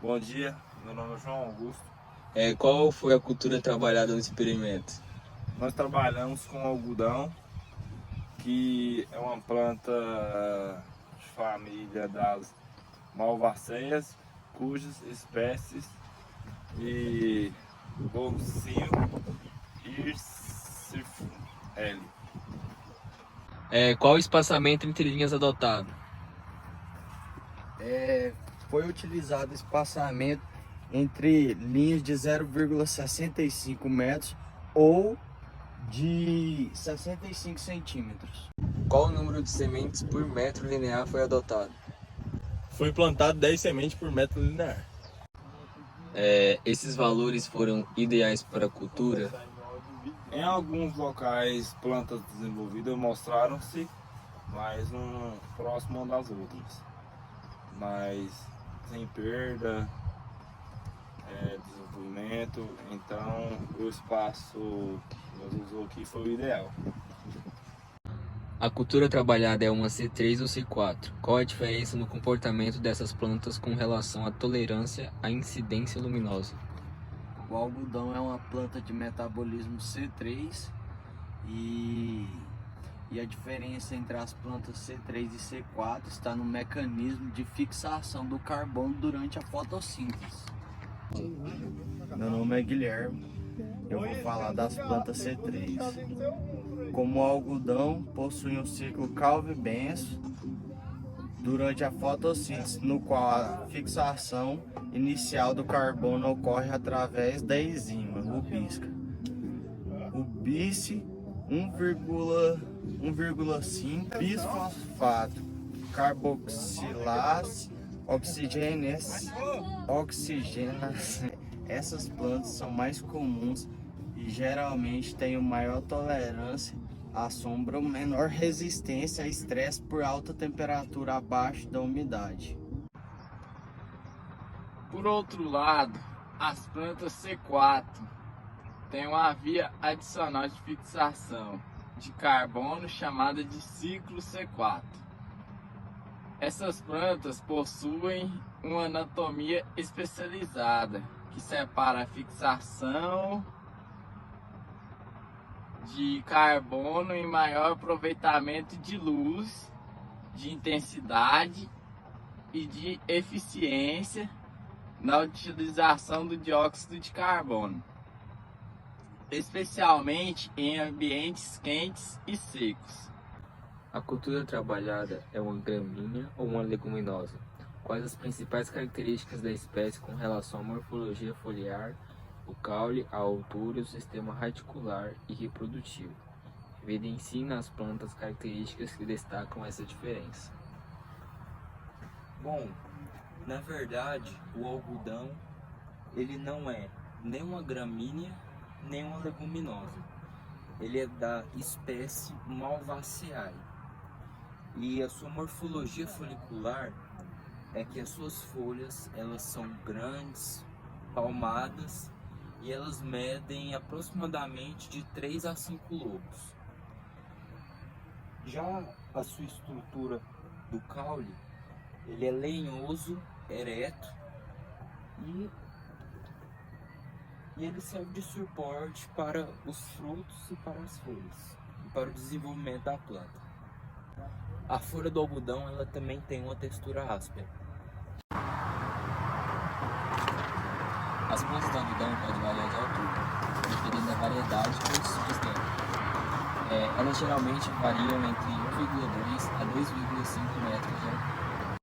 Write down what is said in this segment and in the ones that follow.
Bom dia, meu nome é João Augusto. Qual foi a cultura trabalhada no experimento? Nós trabalhamos com algodão, que é uma planta de família das malvaceias, cujas espécies e Boccio hirciferi. Qual o espaçamento entre linhas adotado? Foi utilizado espaçamento entre linhas de 0,65 metros ou de 65 centímetros. Qual o número de sementes por metro linear foi adotado? Foi plantado 10 sementes por metro linear. Esses valores foram ideais para a cultura? Em alguns locais, plantas desenvolvidas mostraram-se mais próximo uma das outras, mas sem perda, desenvolvimento. Então, o espaço que nós usou aqui foi o ideal. A cultura trabalhada é uma C3 ou C4? Qual a diferença no comportamento dessas plantas com relação à tolerância à incidência luminosa? O algodão é uma planta de metabolismo C3 e, e a diferença entre as plantas C3 e C4 está no mecanismo de fixação do carbono durante a fotossíntese. Meu nome é Guilherme, eu vou falar das plantas C3. Como o algodão possui um ciclo Calvi-Benz durante a fotossíntese, no qual a fixação inicial do carbono ocorre através da enzima rubisca. O bis 1,5 bisfosfato carboxilase oxigenase. Essas plantas são mais comuns e geralmente têm maior tolerância à sombra ou menor resistência a estresse por alta temperatura abaixo da umidade. Por outro lado, as plantas C4 têm uma via adicional de fixação de carbono chamada de ciclo C4. Essas plantas possuem uma anatomia especializada que separa a fixação de carbono em maior aproveitamento de luz, de intensidade e de eficiência na utilização do dióxido de carbono, especialmente em ambientes quentes e secos. A cultura trabalhada é uma gramínea ou uma leguminosa? Quais as principais características da espécie com relação à morfologia foliar, o caule, a altura, o sistema radicular e reprodutivo? Evidencie nas plantas características que destacam essa diferença. Bom, na verdade, o algodão ele não é nem uma gramínea nem uma leguminosa. Ele é da espécie Malvaceae. E a sua morfologia folicular é que as suas folhas elas são grandes, palmadas e elas medem aproximadamente de 3 a 5 lobos. Já a sua estrutura do caule, ele é lenhoso, ereto e ele serve de suporte para os frutos e para as folhas e para o desenvolvimento da planta. A folha do algodão ela também tem uma textura áspera. As plantas do algodão podem variar de altura, dependendo da variedade ou tipos dela. Elas geralmente variam entre 1,2 a 2,5 metros de altura.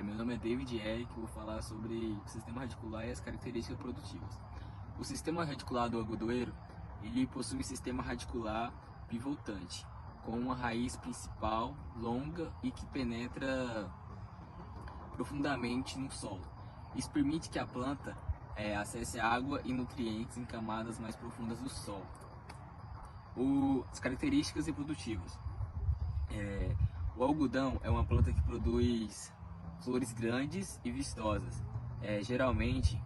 Meu nome é David Eric, vou falar sobre o sistema radicular e as características produtivas. O sistema radicular do algodoeiro, ele possui um sistema radicular pivotante, com uma raiz principal longa e que penetra profundamente no solo. Isso permite que a planta acesse água e nutrientes em camadas mais profundas do solo. As características reprodutivas. O algodão é uma planta que produz flores grandes e vistosas. Geralmente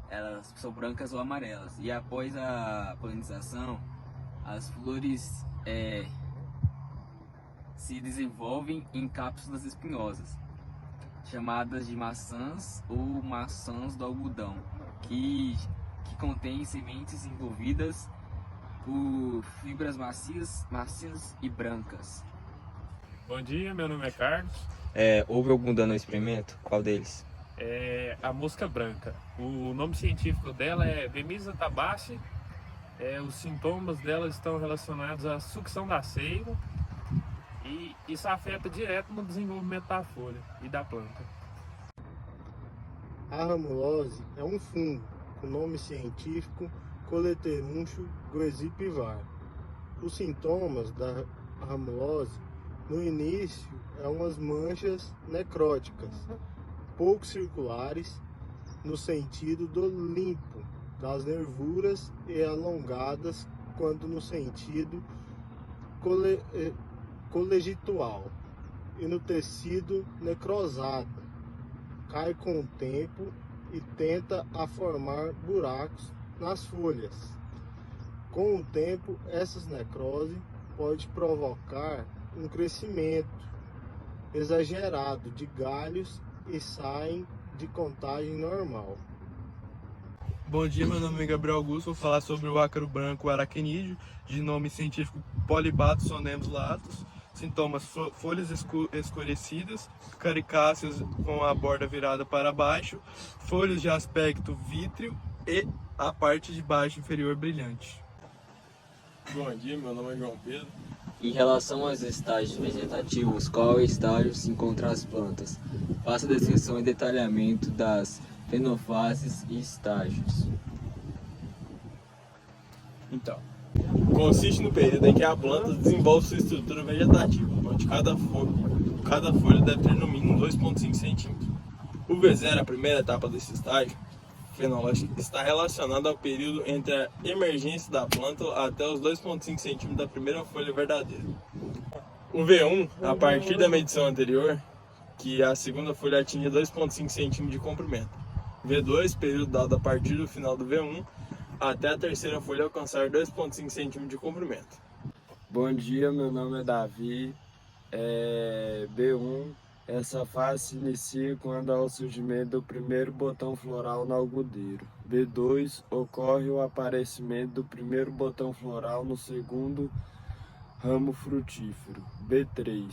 elas são brancas ou amarelas, e após a polinização as flores se desenvolvem em cápsulas espinhosas. chamadas de maçãs ou maçãs do algodão, que contêm sementes envolvidas por fibras macias e brancas. Bom dia, meu nome é Carlos. Houve algum dano ao experimento? Qual deles? É a mosca branca. O nome científico dela é Demisa tabaci. Os sintomas dela estão relacionados à sucção da seiva e isso afeta direto no desenvolvimento da folha e da planta. A ramulose é um fungo com nome científico Coleteruncho goezipivar. Os sintomas da ramulose no início é umas manchas necróticas, pouco circulares, no sentido do limpo das nervuras e alongadas quando no sentido colegitual, e no tecido necrosado. Cai com o tempo e tenta a formar buracos nas folhas. Com o tempo, essas necroses pode provocar um crescimento exagerado de galhos e saem de contagem normal. Bom dia, meu nome é Gabriel Augusto, vou falar sobre o ácaro branco aracnídeo, de nome científico Polybatus sonemus latus. Sintomas: folhas escurecidas, caricáceas com a borda virada para baixo, folhas de aspecto vítreo e a parte de baixo inferior brilhante. Bom dia, meu nome é João Pedro. Em relação aos estágios vegetativos, qual estágio se encontram as plantas? Faça a descrição e detalhamento das fenofases e estágios. Então, consiste no período em que a planta desenvolve sua estrutura vegetativa, onde cada folha deve ter no mínimo 2,5 centímetros. O V0, a primeira etapa desse estágio fenológico, está relacionado ao período entre a emergência da planta até os 2,5 centímetros da primeira folha verdadeira. O V1, a partir da medição anterior, que a segunda folha atinge 2,5 centímetros de comprimento. V2, período dado a partir do final do V1 até a terceira folha alcançar 2,5 centímetros de comprimento. Bom dia, meu nome é Davi. B1, essa fase se inicia quando há o surgimento do primeiro botão floral no algodeiro. B2, ocorre o aparecimento do primeiro botão floral no segundo ramo frutífero. B3,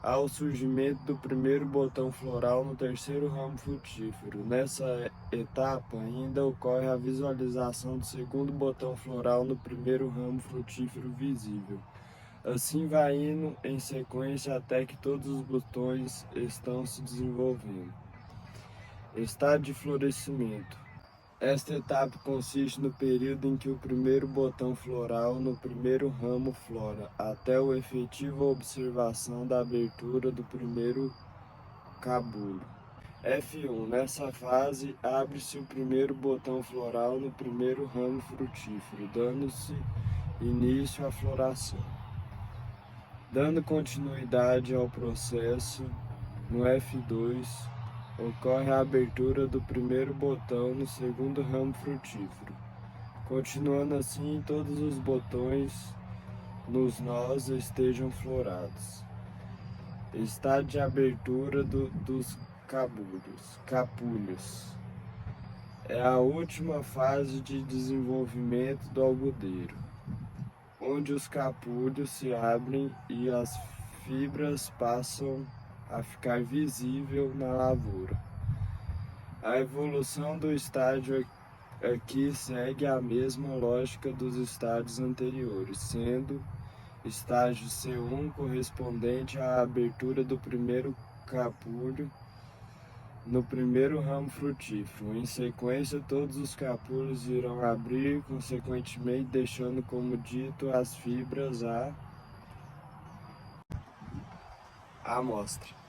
há o surgimento do primeiro botão floral no terceiro ramo frutífero. Nessa etapa ainda ocorre a visualização do segundo botão floral no primeiro ramo frutífero visível. Assim vai indo em sequência até que todos os botões estão se desenvolvendo. Estado de florescimento. Esta etapa consiste no período em que o primeiro botão floral no primeiro ramo flora, até a efetiva observação da abertura do primeiro cabulo. F1. Nessa fase, abre-se o primeiro botão floral no primeiro ramo frutífero, dando-se início à floração. Dando continuidade ao processo, no F2, ocorre a abertura do primeiro botão no segundo ramo frutífero. Continuando assim, todos os botões nos nós estejam florados. Estado de abertura dos capulhos. É a última fase de desenvolvimento do algodeiro, onde os capulhos se abrem e as fibras passam a ficar visível na lavoura. A evolução do estágio aqui segue a mesma lógica dos estágios anteriores, sendo estágio C1 correspondente à abertura do primeiro capulho no primeiro ramo frutífero. Em sequência, todos os capulhos irão abrir, consequentemente deixando como dito as fibras à amostra.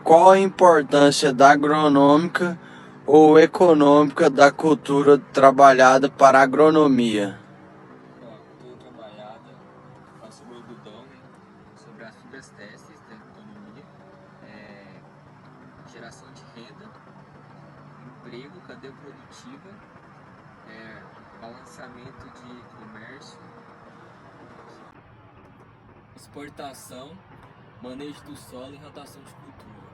Qual a importância da agronômica ou econômica da cultura trabalhada para a agronomia? A cultura trabalhada fala sobre o algodão, sobre as fibras têxteis da economia, geração de renda, emprego, cadeia produtiva, balanceamento de comércio. exportação, manejo do solo e rotação de cultura.